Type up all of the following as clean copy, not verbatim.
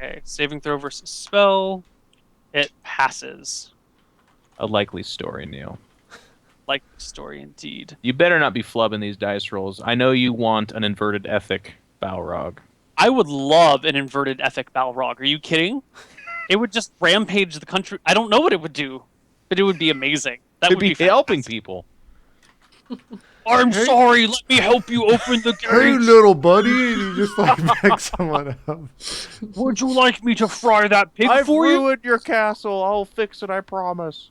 Okay, saving throw versus spell. It passes. A likely story, Neil. Like story indeed. You better not be flubbing these dice rolls. I know you want an inverted ethic, Balrog. I would love an inverted ethic Balrog. Are you kidding? It would just rampage the country. I don't know what it would do, but it would be amazing. That It'd would be be helping fantastic. people. I'm sorry. Let me help you open the Hey, gates. little buddy, and you just like pick someone up. Would you like me to fry that pig I've for you? ruined your castle. I'll fix it, I promise.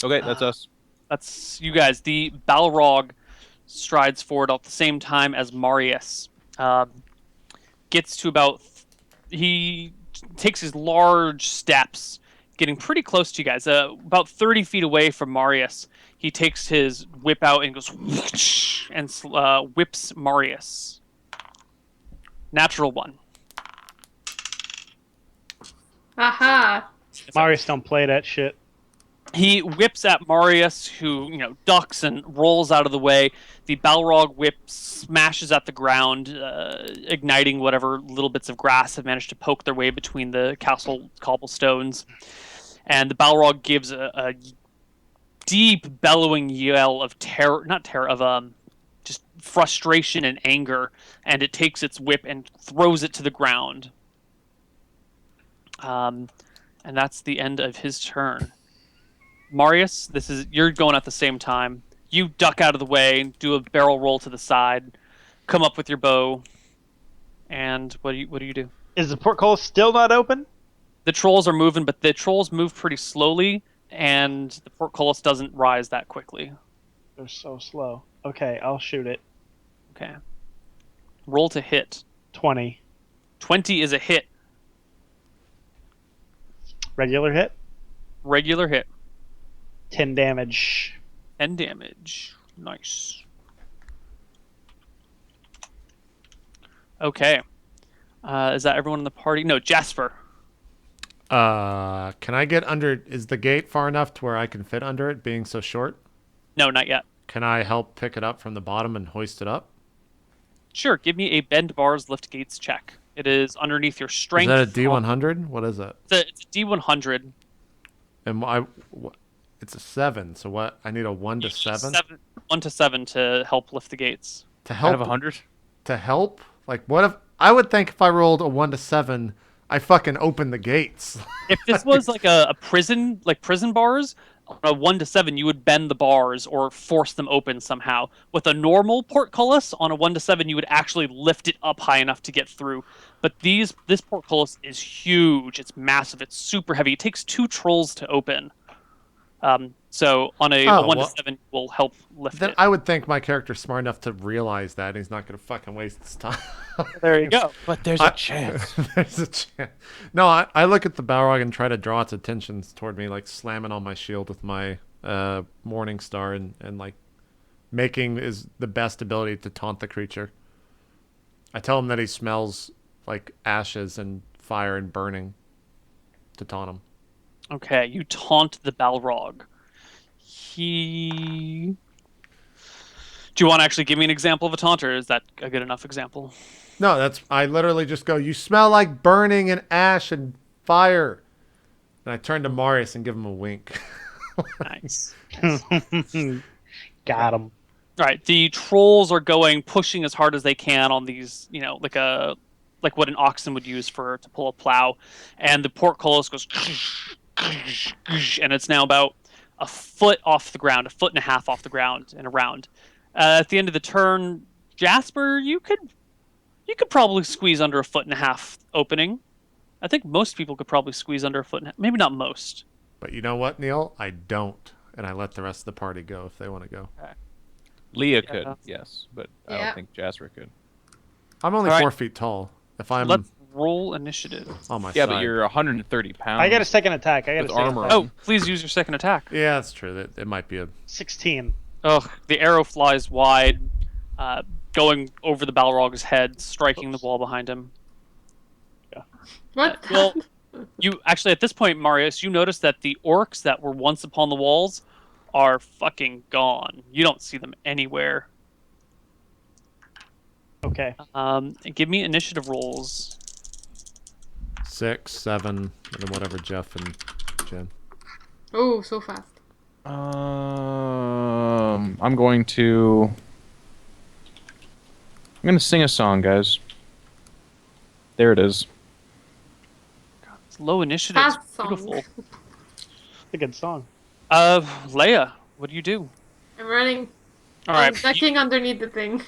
Okay, that's us. That's you guys. The Balrog strides forward at the same time as Marius. Gets to about... He takes his large steps, getting pretty close to you guys. About 30 feet away from Marius, he takes his whip out and goes... whoosh, and whips Marius. Natural 1. Aha. Marius don't play that shit. He whips at Marius, who, ducks and rolls out of the way. The Balrog whip smashes at the ground, igniting whatever little bits of grass have managed to poke their way between the castle cobblestones. And the Balrog gives a deep, bellowing yell of terror, not terror, of just frustration and anger. And it takes its whip and throws it to the ground. And that's the end of his turn. Marius, you're going at the same time. You duck out of the way, do a barrel roll to the side, come up with your bow, and what do you do? Is the portcullis still not open? The trolls are moving, but the trolls move pretty slowly, and the portcullis doesn't rise that quickly. They're so slow. Okay, I'll shoot it. Okay. Roll to hit. 20. 20 is a hit. Regular hit. Regular hit. 10 damage. 10 damage. Nice. Okay. Is that everyone in the party? No, Jasper. Can I get under? Is the gate far enough to where I can fit under it, being so short? No, not yet. Can I help pick it up from the bottom and hoist it up? Sure, give me a bend bars lift gates check. It is underneath your strength. Is that a D100? What is it? It's a D100. And it's a 7. So what? I need a 1 to 7? 1 to 7 to help lift the gates. To help? Out of 100? To help? Like, what if... I would think if I rolled a 1 to 7, I fucking open the gates. If this was like a prison, like prison bars, on a 1 to 7, you would bend the bars or force them open somehow. With a normal portcullis, on a 1 to 7, you would actually lift it up high enough to get through. But this portcullis is huge. It's massive. It's super heavy. It takes 2 trolls to open. So on a 1 to 7 will help lift then it. I would think my character's smart enough to realize that he's not going to fucking waste his time. There you go. But there's a chance. There's a chance. No, I look at the Balrog and try to draw its attention toward me, like slamming on my shield with my Morning Star and like making is the best ability to taunt the creature. I tell him that he smells like ashes and fire and burning to taunt him. Okay, you taunt the Balrog. Do you want to actually give me an example of a taunt, or is that a good enough example? No, I literally just go, you smell like burning and ash and fire. And I turn to Marius and give him a wink. Nice. Got him. All right, the trolls are pushing as hard as they can on these, like what an oxen would use to pull a plow, and the portcullis goes, and it's now about a foot off the ground, 1.5 feet off the ground and around. At the end of the turn, Jasper, you could probably squeeze under 1.5 feet opening. I think most people could probably squeeze under 1.5 feet. Maybe not most. But you know what, Neil? I don't. And I let the rest of the party go if they want to go. Okay. Leah could, yes, but I Yeah. don't think Jasper could. I'm only All right. 4 feet tall. If I'm Let's roll initiative. on my Yeah, side. but you're 130 pounds. I got a second attack. With armor Oh, please use your second attack. Yeah, that's true. It might be a... 16. Ugh, the arrow flies wide, going over the Balrog's head, striking the wall behind him. What? Well, you actually, at this point, Marius, you notice that the orcs that were once upon the walls are fucking gone. You don't see them anywhere. Okay. Give me initiative rolls. 6, 7, and then whatever Jeff and Jen. Oh, so fast. I'm going to sing a song, guys. There it is. It's low initiative. Fast song. Beautiful. It's a good song. Leia, what do you do? I'm running. All I'm right. ducking underneath the thing.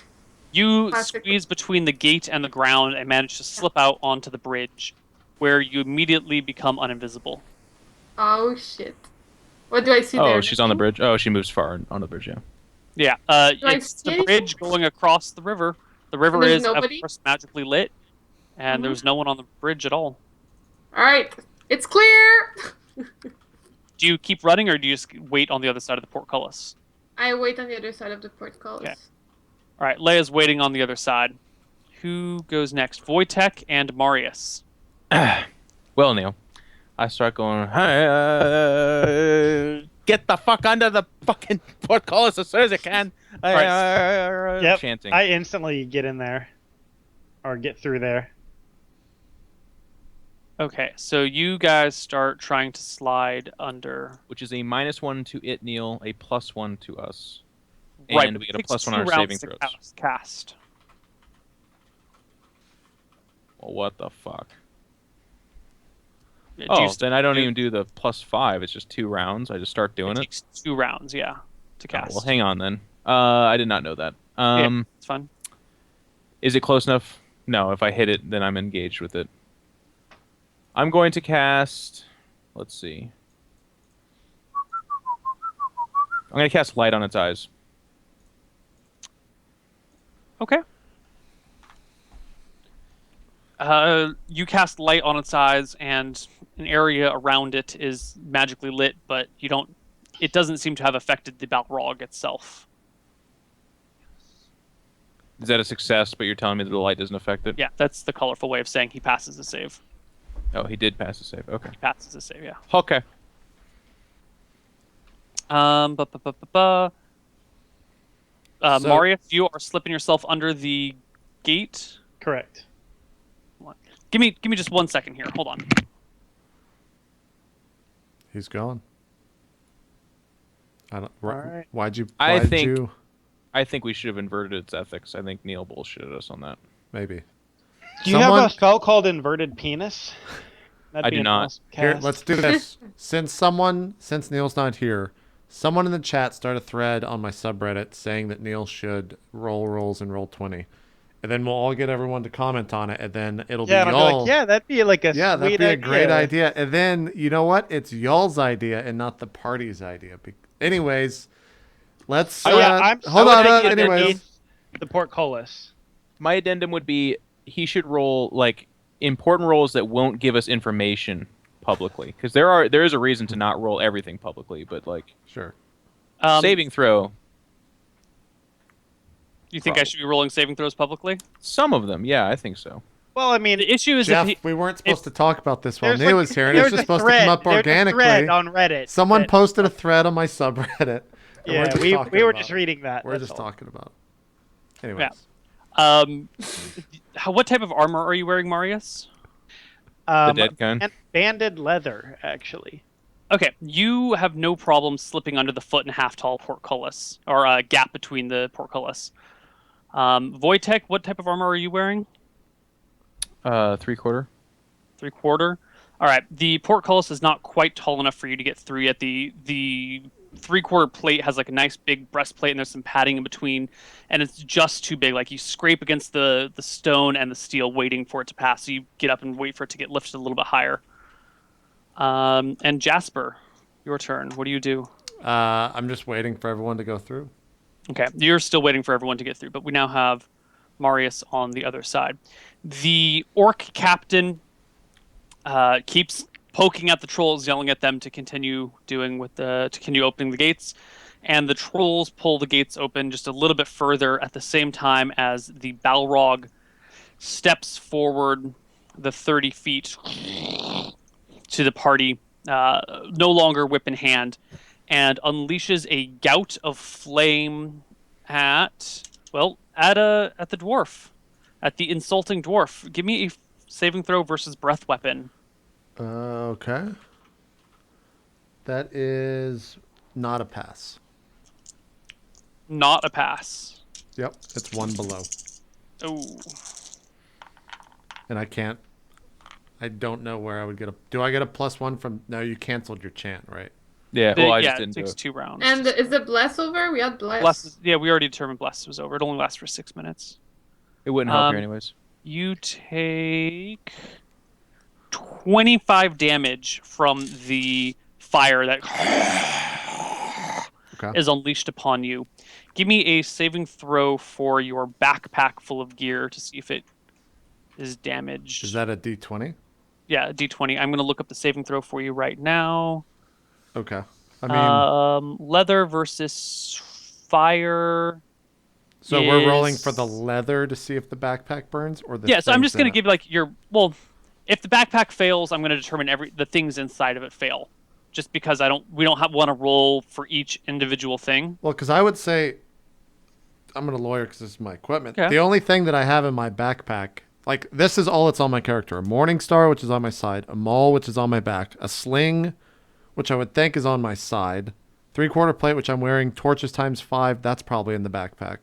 You Classic. squeeze between the gate and the ground and manage to slip out onto the bridge, where you immediately become uninvisible. Oh shit. What do I see there? Oh, she's on the Nothing? bridge. Oh, she moves far on the bridge, yeah. Yeah, I it's see the anything? bridge going across the river. The river there's is, of nobody? course, magically lit, and Mhm. there's no one on the bridge at all. Alright. It's clear! Do you keep running, or do you just wait on the other side of the portcullis? I wait on the other side of the portcullis. Okay. All right, Leia's waiting on the other side. Who goes next? Wojtek and Marius. Well, Neil, I start going, get the fuck under the fucking portcullis as soon as I can. Yep. Chanting. I instantly get in there. Or get through there. Okay, so you guys start trying to slide under. Which is a -1 to it, Neil, a +1 to us. Right, And we get a it takes +1 on 2 our rounds saving to throws. Cast. Well, what the fuck? Do you Oh, still then I don't do- even do the +5. It's just 2 rounds. I just start doing It it. takes 2 rounds, yeah, to Oh, cast. well, hang on then. I did not know that. Yeah, it's fun. Is it close enough? No, if I hit it, then I'm engaged with it. I'm going to cast... Let's see. I'm going to cast Light on its eyes. Okay. You cast light on its eyes, and an area around it is magically lit, but you don't. It doesn't seem to have affected the Balrog itself. Is that a success, but you're telling me that the light doesn't affect it? Yeah, that's the colorful way of saying he passes the save. Oh, he did pass the save. Okay. He passes the save, yeah. Okay. Ba, ba, ba, ba, ba. So- Marius, you are slipping yourself under the gate. Correct. Give me just 1 second here. Hold on. He's gone. I don't. Alright. Why'd you? I Why'd think- you? I think we should have inverted its ethics. I think Neil bullshitted us on that. Maybe. Do you have a spell called Inverted Penis? That'd I be do an not. awesome Here, cast. let's do this. Since Neil's not here, someone in the chat start a thread on my subreddit saying that Neil should roll rolls and roll 20, and then we'll all get everyone to comment on it, and then it'll Yeah, be and I'll be y'all. like, yeah, that'd be like a Yeah, that'd sweet be a idea. great idea. And then you know what? It's y'all's idea and not the party's idea. Anyways, let's Oh, yeah, I'm hold so on. thinking Anyways, the portcullis. My addendum would be he should roll like important rolls that won't give us information publicly, because there is a reason to not roll everything publicly, but like sure. saving throw, You think I should be rolling saving throws publicly? some of them, yeah, I think so. Well, I mean, The issue is Jeff, if he, we weren't supposed to talk about this while there's Neil was here, and there's it's just a supposed to come up thread- there's a organically. thread on Reddit. Someone that- posted a thread on my subreddit. and we're Yeah, just we talking were about just it. reading that. We're that's just all. talking about it. Anyways. what type of armor are you wearing, Marius? The dead kind. And banded leather, actually. Okay, you have no problem slipping under the 1.5 foot tall portcullis, or a gap between the portcullis. Wojtek, what type of armor are you wearing? 3/4. 3/4. All right, the portcullis is not quite tall enough for you to get through yet. The 3/4 plate has like a nice big breastplate, and there's some padding in between, and it's just too big. Like you scrape against the stone and the steel, waiting for it to pass. So you get up and wait for it to get lifted a little bit higher. And Jasper, your turn. What do you do? I'm just waiting for everyone to go through. Okay, you're still waiting for everyone to get through, but we now have Marius on the other side. The orc captain keeps poking at the trolls, yelling at them to continue opening the gates, and the trolls pull the gates open just a little bit further at the same time as the Balrog steps forward the 30 feet to the party, no longer whip in hand, and unleashes a gout of flame at the dwarf. at the insulting dwarf. Give me a saving throw versus breath weapon. Okay. That is not a pass. Not a pass. Yep, it's one below. Oh. And I don't know where I would get a... Do I get a +1 from... No, you canceled your chant, right? Yeah, well, I just It didn't do takes it. 2 rounds. And is the bless over? We had bless. Bless, yeah, we already determined bless was over. It only lasts for 6 minutes. It wouldn't help you anyways. You take 25 damage from the fire that is unleashed upon you. Give me a saving throw for your backpack full of gear to see if it is damaged. Is that a D20? Yeah, a D20. I'm going to look up the saving throw for you right now. Okay. I mean... leather versus fire. So we're rolling for the leather to see if the backpack burns, or the... Yeah, so I'm just going to give like your... Well, if the backpack fails, I'm going to determine the things inside of it fail. Just because we don't want to roll for each individual thing. Well, because I would say... I'm going to lawyer because this is my equipment. Okay. The only thing that I have in my backpack... Like, this is all that's on my character. A Morning Star, which is on my side. A Maul, which is on my back. A Sling, which I would think is on my side. 3/4 plate, which I'm wearing. Torches ×5, that's probably in the backpack.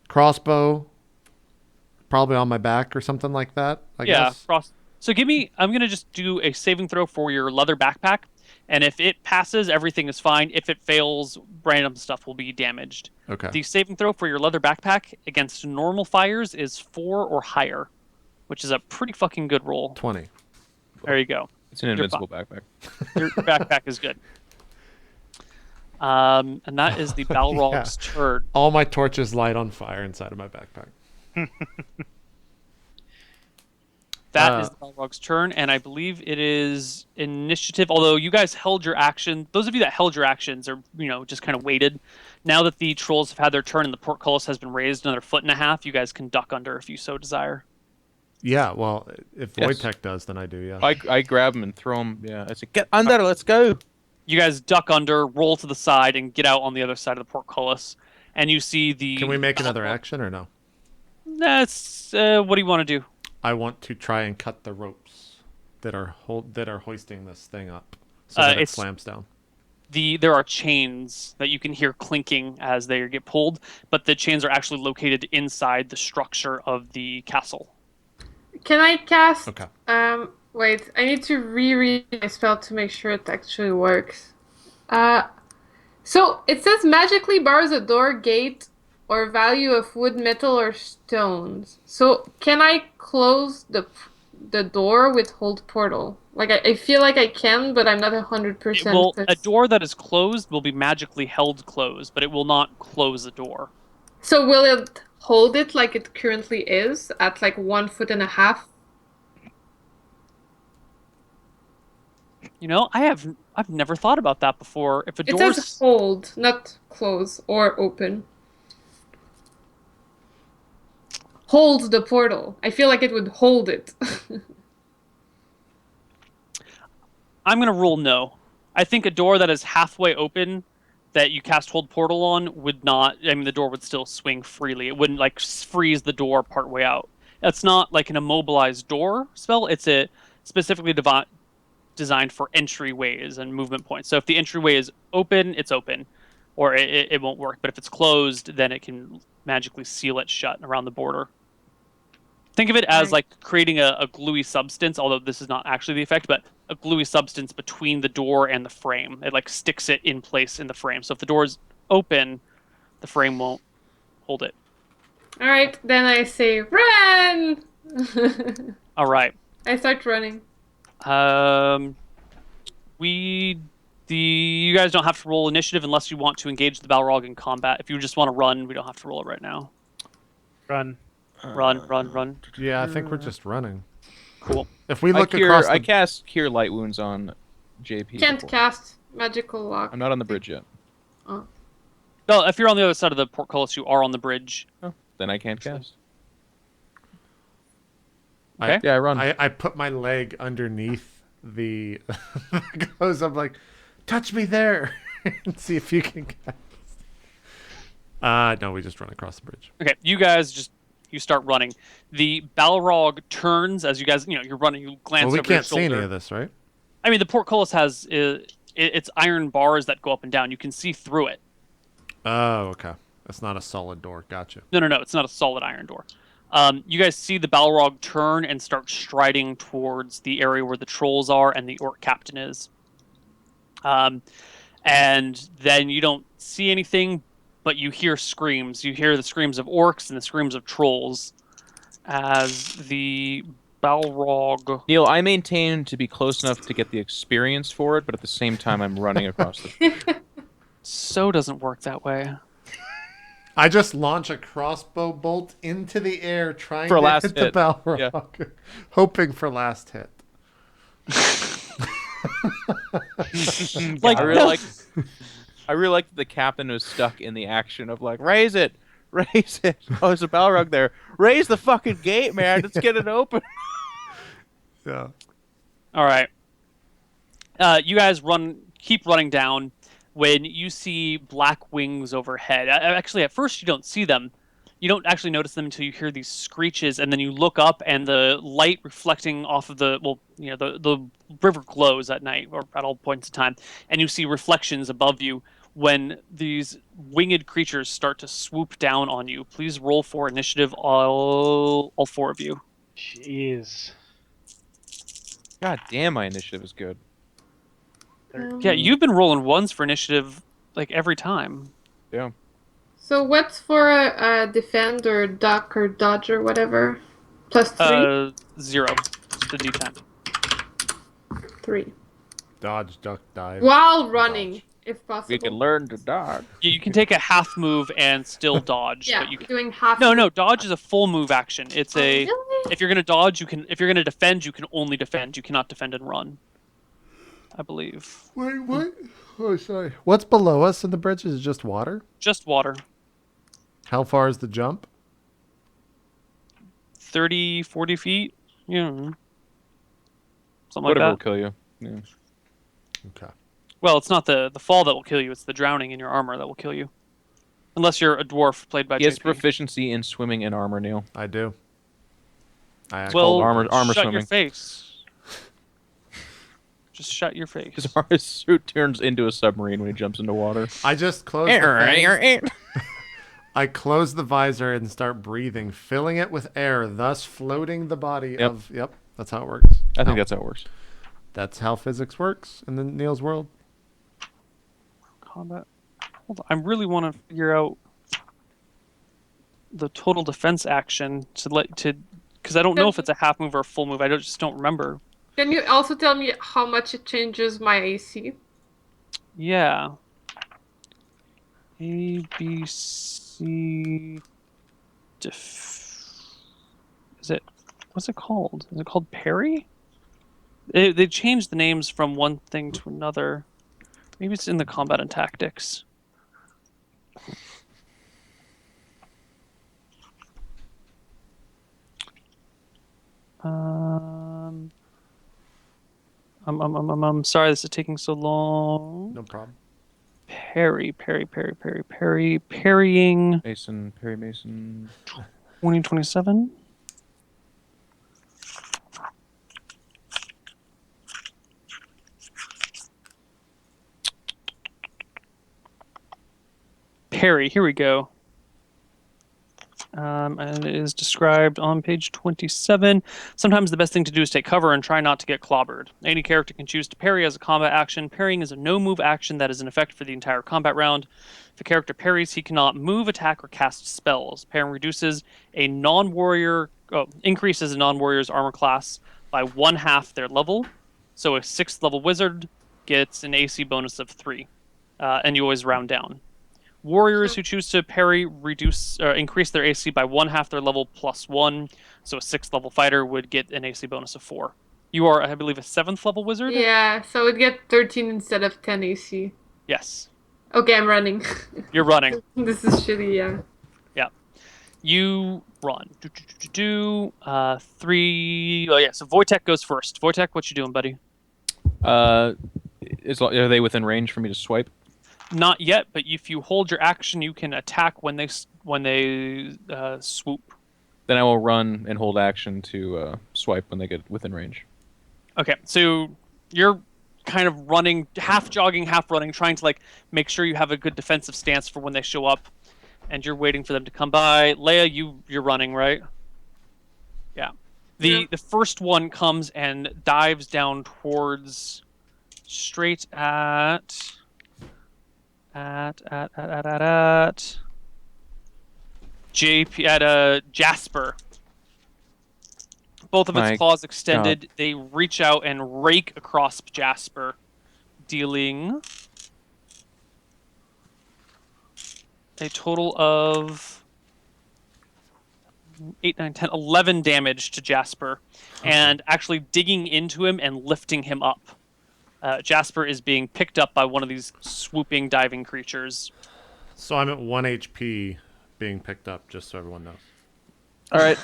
Crossbow, probably on my back or something like that, I guess. So I'm going to just do a saving throw for your leather backpack. And if it passes, everything is fine. If it fails, random stuff will be damaged. Okay. The saving throw for your leather backpack against normal fires is 4 or higher, which is a pretty fucking good roll. 20. There you go. It's an invincible backpack. Your backpack is good. And that is the Balrog's turn. All my torches light on fire inside of my backpack. That is the Balrog's turn, and I believe it is initiative. Although you guys held your action, those of you that held your actions are, just kind of waited. Now that the trolls have had their turn and the portcullis has been raised another 1.5 feet, you guys can duck under if you so desire. Yeah, well, if Wojtek does, then I do, yeah. I grab him and throw him. Yeah, I say, get under, let's go. You guys duck under, roll to the side, and get out on the other side of the portcullis. And you see the... Can we make another action or no? That's... what do you want to do? I want to try and cut the ropes that are hoisting this thing up so that it slams down. There are chains that you can hear clinking as they get pulled, but the chains are actually located inside the structure of the castle. Can I cast... Okay. Wait, I need to reread my spell to make sure it actually works. So, it says magically bars a door, gate, or value of wood, metal, or stones. So, can I close the door with hold portal? Like, I feel like I can, but I'm not 100%. Well, a door that is closed will be magically held closed, but it will not close the door. So, will it hold it like it currently is, at like 1.5 feet? I've never thought about that before. If a door says hold, not close or open. Hold the portal. I feel like it would hold it. I'm going to rule no. I think a door that is halfway open that you cast hold portal on would not... I mean, the door would still swing freely. It wouldn't, freeze the door partway out. That's not like an immobilized door spell. It's a specifically designed for entryways and movement points. So if the entryway is open, it's open. Or it won't work. But if it's closed, then it can magically seal it shut around the border. Think of it as creating a gluey substance, although this is not actually the effect, but a gluey substance between the door and the frame. It sticks it in place in the frame. So if the door is open, the frame won't hold it. All right, then I say run. All right. I start running. You guys don't have to roll initiative unless you want to engage the Balrog in combat. If you just want to run, we don't have to roll it right now. Run. Run. Yeah, I think we're just running. Cool. If we look across I cast Cure Light Wounds on JP. Can't cast magical lock. I'm not on the bridge yet. Oh. No, if you're on the other side of the portcullis, you are on the bridge. Oh, then I can't cast. Okay. I run. I put my leg underneath the clothes. I'm like, touch me there and see if you can cast. No, we just run across the bridge. Okay, you guys just You start running. The Balrog turns as you guys, you're running. You glance Well, we over your can't see shoulder. any of this, right? I mean, the portcullis has it's iron bars that go up and down. You can see through it. Oh, okay. That's not a solid door. Gotcha. No, it's not a solid iron door. You guys see the Balrog turn and start striding towards the area where the trolls are and the orc captain is. And then you don't see anything, but you hear screams. You hear the screams of orcs and the screams of trolls as the Balrog... Neal, I maintain to be close enough to get the experience for it, but at the same time I'm running across the... So doesn't work that way. I just launch a crossbow bolt into the air, trying For to last hit hit. the Balrog, hoping for last hit. Like, I really like that the captain was stuck in the action of like, raise it. Oh, there's a Balrog there. Raise the fucking gate, man. Let's get it open. Yeah. All right. You guys keep running down when you see black wings overhead. Actually, at first you don't see them. You don't actually notice them until you hear these screeches, and then you look up, and the light reflecting off of the river glows at night, or at all points in time, and you see reflections above you when these winged creatures start to swoop down on you. Please roll for initiative, all four of you. Jeez. God damn, my initiative is good. Yeah, you've been rolling ones for initiative, like, every time. Yeah. So what's for a defend or duck or dodge or whatever? Plus 3? 0. Just a D10. 3. Dodge, duck, dive. While running, Dodge. if possible. We can learn to dodge. You can take a half move and still dodge. Yeah, but you can... doing half. No, dodge is a full move action. It's a... Really? If you're gonna dodge, you can. If you're gonna defend, you can only defend. You cannot defend and run, I believe. Wait, what? Oh, sorry. What's below us in the bridge? Is it just water? Just water. How far is the jump? 30, 40 feet. Yeah. Something Whatever will like that. kill you. Yeah. Okay. Well, it's not the fall that will kill you. It's the drowning in your armor that will kill you. Unless you're a dwarf played by He has JP. proficiency in swimming and armor, Neal. I do. Well, armor shut swimming. your face. Just shut your face. His suit turns into a submarine when he jumps into water. I just close the thing. I close the visor and start breathing, filling it with air, thus floating the body of... Yep, that's how it works. I think that's how it works. That's how physics works in the Neal's world. Combat. Hold on. I really want to figure out the total defense action because I don't know if it's a half move or a full move. I just don't remember. Can you also tell me how much it changes my AC? Yeah. A, B, C... What's it called? Is it called parry? They changed the names from one thing to another. Maybe it's in the combat and tactics. I'm sorry this is taking so long. No problem. Parrying. Perry Mason. 2027. Parry, here we go. And it is described on page 27. Sometimes the best thing to do is take cover and try not to get clobbered. Any character can choose to parry as a combat action. Parrying is a no-move action that is in effect for the entire combat round. If a character parries, he cannot move, attack, or cast spells. Parrying increases a non-warrior's armor class by 1/2 their level. So a 6th level wizard gets an AC bonus of 3. And you always round down. Warriors who choose to parry increase their AC by 1/2 their level plus 1. So a 6th level fighter would get an AC bonus of 4. You are, I believe, a 7th level wizard? Yeah, so it'd get 13 instead of 10 AC. Yes. Okay, I'm running. You're running. This is shitty, yeah. Yeah. You run. 3... Oh, yeah, so Wojtek goes first. Wojtek, what you doing, buddy? Are they within range for me to swipe? Not yet, but if you hold your action, you can attack when they swoop. Then I will run and hold action to swipe when they get within range. Okay, so you're kind of running, half jogging, half running, trying to like make sure you have a good defensive stance for when they show up, and you're waiting for them to come by. Leia, you're running, right? Yeah. The first one comes and dives down towards straight at JP at Jasper. Both of its claws extended. They reach out and rake across Jasper, dealing a total of 8, 9, 10, 11 damage to Jasper, and actually digging into him and lifting him up. Jasper is being picked up by one of these swooping, diving creatures. So I'm at 1 HP being picked up, just so everyone knows. All right.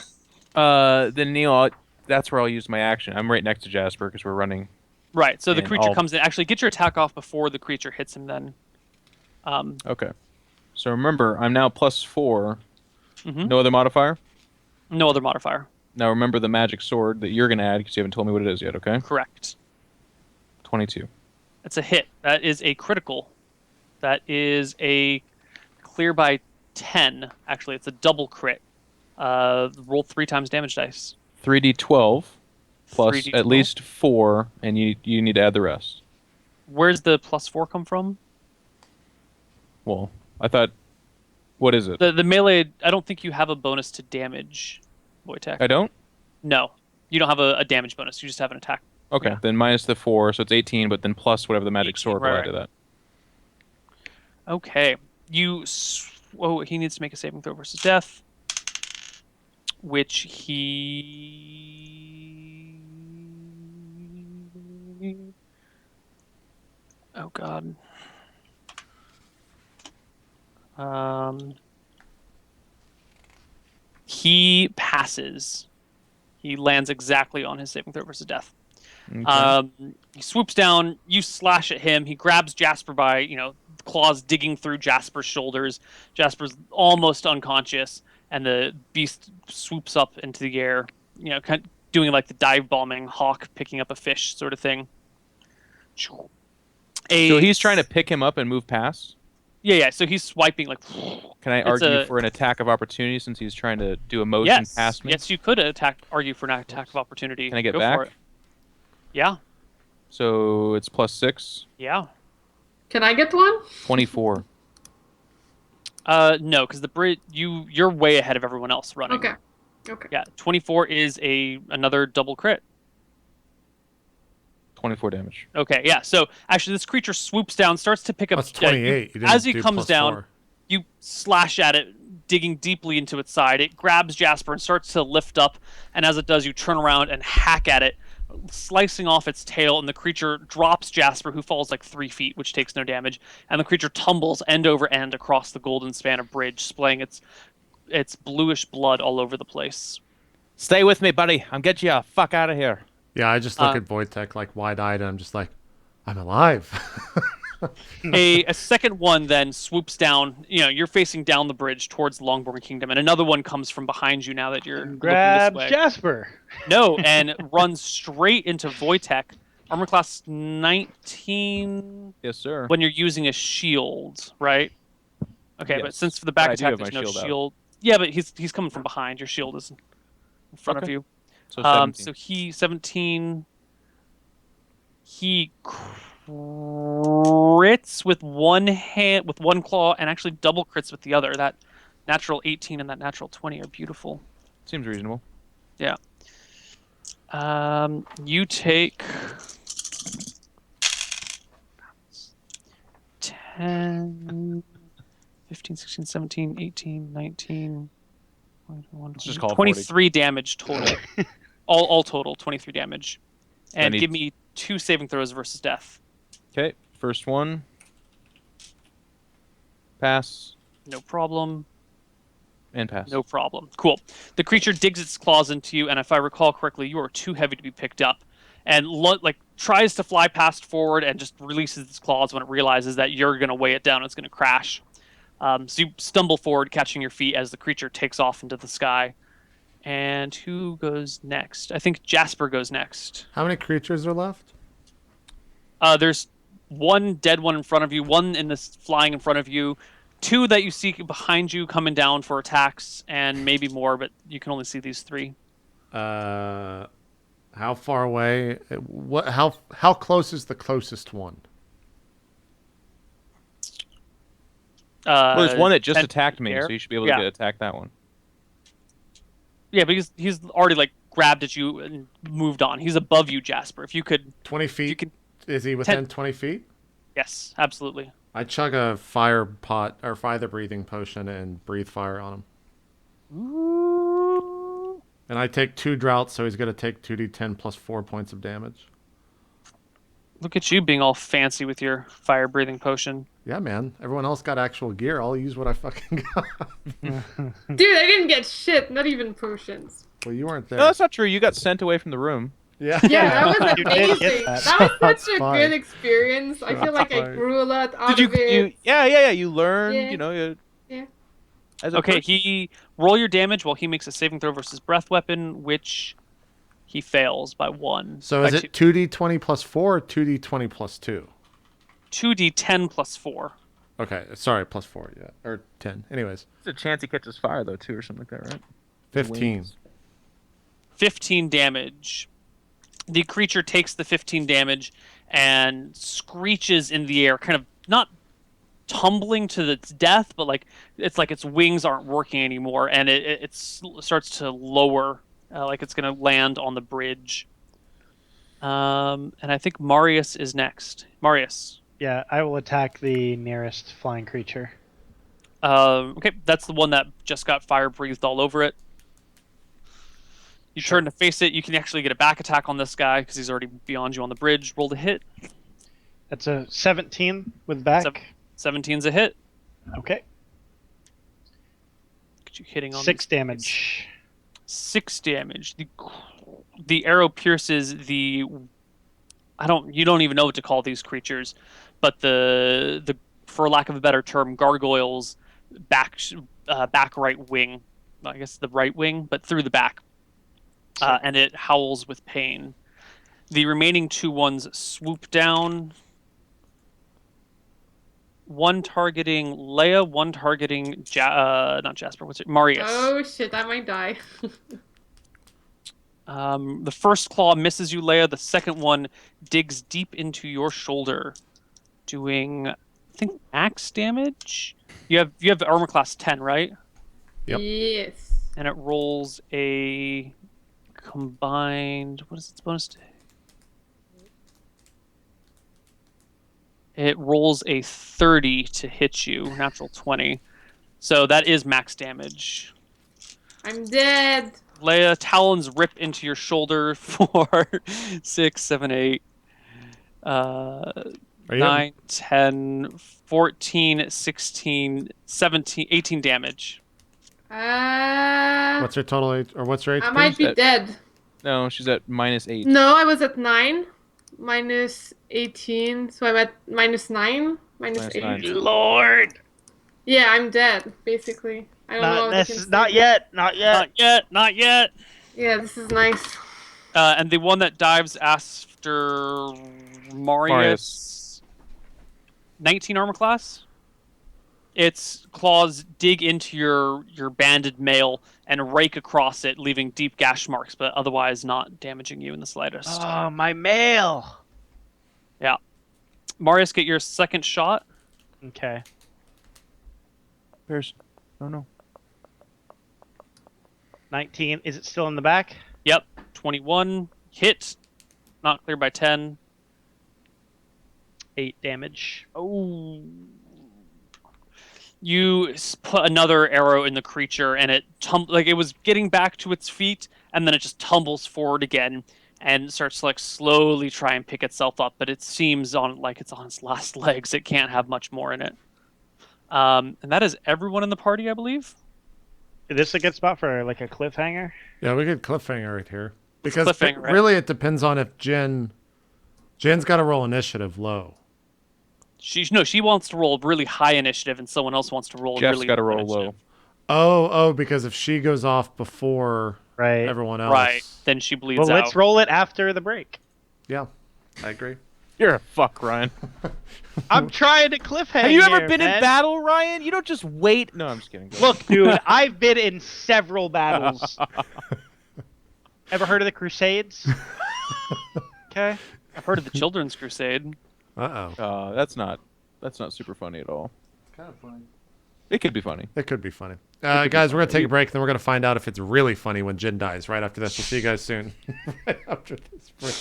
Then Neal, that's where I'll use my action. I'm right next to Jasper because we're running. Right, so the creature comes in. Actually, get your attack off before the creature hits him then. Okay. So remember, I'm now +4. Mm-hmm. No other modifier? No other modifier. Now remember the magic sword that you're going to add because you haven't told me what it is yet, okay? Correct. 22. That's a hit. That is a critical. That is a clear by 10. Actually, it's a double crit. Roll 3 times damage dice. 3d12 plus 3d12. at least 4, and you need to add the rest. Where's the +4 come from? Well, I thought... What is it? The melee... I don't think you have a bonus to damage, Wojtek. I don't? No. You don't have a damage bonus. You just have an attack. Okay, Yeah. then minus the 4, so it's 18, but then plus whatever the magic 18, sword will right, add to that. Okay. Oh, he needs to make a saving throw versus death, which he... Oh, God. He passes. He lands exactly on his saving throw versus death. Okay. He swoops down. You slash at him. He grabs Jasper by, claws digging through Jasper's shoulders. Jasper's almost unconscious, and the beast swoops up into the air, kind of doing like the dive bombing hawk picking up a fish sort of thing. So he's trying to pick him up and move past? Yeah. So he's swiping like. Can I argue for an attack of opportunity since he's trying to do a motion past me? Yes, you could argue for an attack of opportunity. Can I get Go back? for it. Yeah. So it's +6. Yeah. Can I get one? 24. No, because the bridge you're way ahead of everyone else running. Okay. Yeah, 24 is another double crit. 24 damage. Okay, yeah. So actually, this creature swoops down, starts to pick up. That's 28. As he comes down, you slash at it, digging deeply into its side. It grabs Jasper and starts to lift up, and as it does, you turn around and hack at it, slicing off its tail, and the creature drops Jasper, who falls like 3 feet, which takes no damage, and the creature tumbles end over end across the golden span of bridge, splaying its bluish blood all over the place. Stay with me, buddy. I'm getting you the fuck out of here. Yeah, I just look at Wojtek like wide-eyed, and I'm just like, I'm alive. A second one then swoops down. You're facing down the bridge towards the Longborn Kingdom, and another one comes from behind you now that you're Grab looking this way. Jasper. No, and runs straight into Wojtek. Armor class 19. Yes, sir. When you're using a shield, right? Okay, Yes. but since for the back I do attack have there's my no shield out. shield. Yeah, but he's coming from behind. Your shield is in front of Okay. you. So 17. So he 17. He crits with one hand, with one claw, and actually double crits with the other. That natural 18 and that natural 20 are beautiful. Seems reasonable. Yeah. You take 10, 15, 16, 17, 18, 19, 21, Let's just call it 23 damage total. all total, 23 damage. And need- give me 2 saving throws versus death. Okay, first one. Pass. No problem. And pass. No problem. Cool. The creature digs its claws into you, and if I recall correctly, you are too heavy to be picked up. And tries to fly past forward and just releases its claws when it realizes that you're going to weigh it down and it's going to crash. So you stumble forward, catching your feet as the creature takes off into the sky. And who goes next? I think Jasper goes next. How many creatures are left? There's one dead one in front of you, one in this flying in front of you, two that you see behind you coming down for attacks, and maybe more, but you can only see these three. How far away? How close is the closest one? Well, there's one that just 10 attacked me, there. so you should be able to attack that one. Yeah, because he's already like grabbed at you and moved on. He's above you, Jasper. If you could 20 feet. you could, Is he within 20 feet? yes, absolutely. I chug a fire pot or fire breathing potion and breathe fire on him. Ooh. And I take 2 droughts, so he's going to take 2d10 plus 4 points of damage. Look at you being all fancy with your fire breathing potion. Yeah, man. Everyone else got actual gear. I'll use what I fucking got. Dude, I didn't get shit. Not even potions. Well, you weren't there. No, that's not true. You got sent away from the room. Yeah. Yeah, that was You did amazing. get that. That was Shots such a fired. good experience. I feel like I fired. grew a lot out Did of it. Yeah. You learned. Yeah. You know. Yeah. As a Okay, person. he roll your damage while he makes a saving throw versus breath weapon, which he fails by 1. So is it 2d20 plus 4 or 2d20 plus 2? 2d10 plus 4? Okay, sorry, plus 4, yeah. Or 10. Anyways, There's a chance he catches fire though, too, or something like that, right? 15. 15 damage. The creature takes the 15 damage and screeches in the air, kind of not tumbling to its death, but like its wings aren't working anymore, and it starts to lower, like it's going to land on the bridge. And I think Marius is next. Marius. Yeah, I will attack the nearest flying creature. Okay, that's the one that just got fire breathed all over it. You turn to face it. You can actually get a back attack on this guy because he's already beyond you on the bridge. Roll to hit. That's a 17 with back. 17's a hit. Okay. Get you hitting on 6 these damage. 6 damage. The arrow pierces the. You don't even know what to call these creatures, but the for lack of a better term, gargoyles back right wing. I guess the right wing, but through the back. And it howls with pain. The remaining 2 ones swoop down. One targeting Leia, one targeting not Jasper. What's it? Marius. Oh shit, I might die. The first claw misses you, Leia. The second one digs deep into your shoulder, doing, I think, max damage. You have armor class 10, right? Yep. Yes. And it rolls a combined. What is its bonus? It rolls a 30 to hit you, natural 20. So that is max damage. I'm dead. Leia, talons rip into your shoulder for 6, 7, 8, 9, 10, 14, 16, 17, 18 damage. What's her total age, or what's her HP? I might be dead. No, she's at -8. No, I was at 9. Minus 18, so I'm at -9. Minus 8. -9. Lord! Yeah, I'm dead, basically. I don't know what you can Not say. yet. Not yet. Not yet. Yeah, this is nice. And the one that dives after Marius. 19 armor class. Its claws dig into your banded mail and rake across it, leaving deep gash marks, but otherwise not damaging you in the slightest. Oh, my mail! Yeah. Marius, get your second shot. Okay. There's. Oh no. 19. Is it still in the back? Yep. 21. Hit. Not clear by 10. 8 damage. Oh. You put another arrow in the creature, and it it was getting back to its feet, and then it just tumbles forward again and starts to slowly try and pick itself up. But it seems like it's on its last legs. It can't have much more in it. And that is everyone in the party, I believe. Is this a good spot for a cliffhanger? Yeah, we could cliffhanger right here. Because Cliffhanger, right? really it depends on if Jen's got to roll initiative low. She wants to roll really high initiative, and someone else wants to roll Jeff's really got to low roll initiative. low. Oh, because if she goes off before Right. everyone else. Right. Then she bleeds Well, out. let's roll it after the break. Yeah, I agree. You're a fuck, Ryan. I'm trying to cliffhanger. Have you ever here, been man. in battle, Ryan? You don't just wait. No, I'm just kidding. Go Look, dude, I've been in several battles. Ever heard of the Crusades? Okay. I've heard of the Children's Crusade. Uh-oh. That's not super funny at all. Kind of funny. It could be funny. It could be funny. Guys, we're going to take a break, and then we're going to find out if it's really funny when Jin dies right after this. We'll see you guys soon. Right after this break.